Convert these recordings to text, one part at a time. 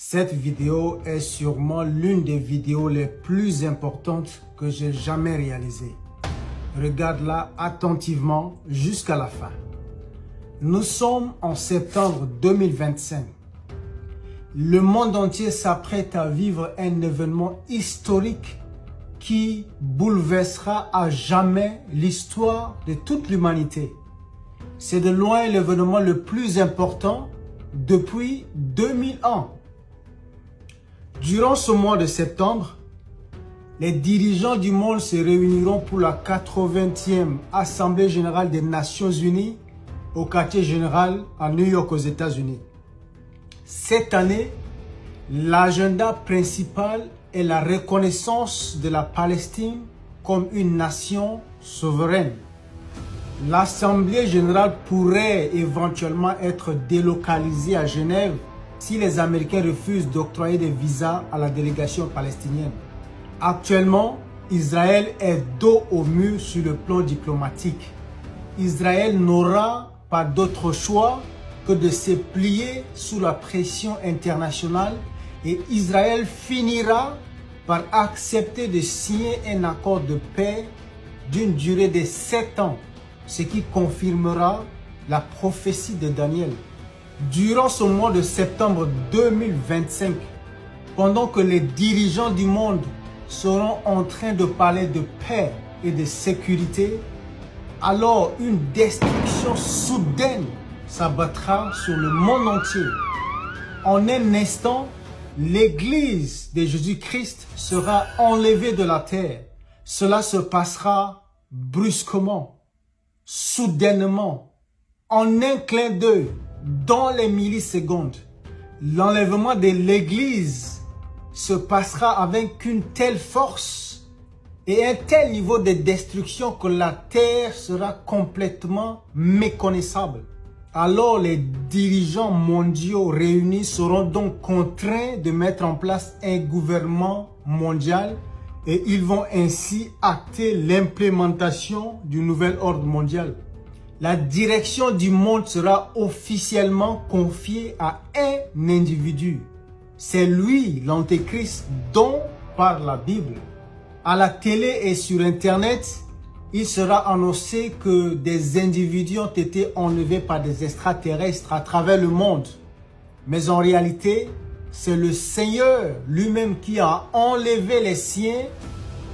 Cette vidéo est sûrement l'une des vidéos les plus importantes que j'ai jamais réalisées. Regarde-la attentivement jusqu'à la fin. Nous sommes en septembre 2025. Le monde entier s'apprête à vivre un événement historique qui bouleversera à jamais l'histoire de toute l'humanité. C'est de loin l'événement le plus important depuis 2000 ans. Durant ce mois de septembre, les dirigeants du monde se réuniront pour la 80e Assemblée générale des Nations unies au quartier général à New York aux États-Unis. Cette année, l'agenda principal est la reconnaissance de la Palestine comme une nation souveraine. L'Assemblée générale pourrait éventuellement être délocalisée à Genève si les Américains refusent d'octroyer des visas à la délégation palestinienne. Actuellement, Israël est dos au mur sur le plan diplomatique. Israël n'aura pas d'autre choix que de se plier sous la pression internationale et Israël finira par accepter de signer un accord de paix d'une durée de 7 ans, ce qui confirmera la prophétie de Daniel. Durant ce mois de septembre 2025, pendant que les dirigeants du monde seront en train de parler de paix et de sécurité, alors une destruction soudaine s'abattra sur le monde entier. En un instant, l'Église de Jésus-Christ sera enlevée de la terre. Cela se passera brusquement, soudainement, en un clin d'œil, dans les millisecondes. L'enlèvement de l'Église se passera avec une telle force et un tel niveau de destruction que la terre sera complètement méconnaissable. Alors les dirigeants mondiaux réunis seront donc contraints de mettre en place un gouvernement mondial et ils vont ainsi acter l'implémentation du nouvel ordre mondial. La direction du monde sera officiellement confiée à un individu. C'est lui, l'Antéchrist, dont parle la Bible. À la télé et sur Internet, il sera annoncé que des individus ont été enlevés par des extraterrestres à travers le monde. Mais en réalité, c'est le Seigneur lui-même qui a enlevé les siens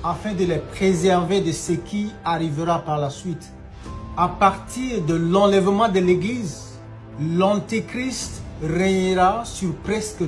afin de les préserver de ce qui arrivera par la suite. À partir de l'enlèvement de l'Église, l'Antéchrist régnera sur presque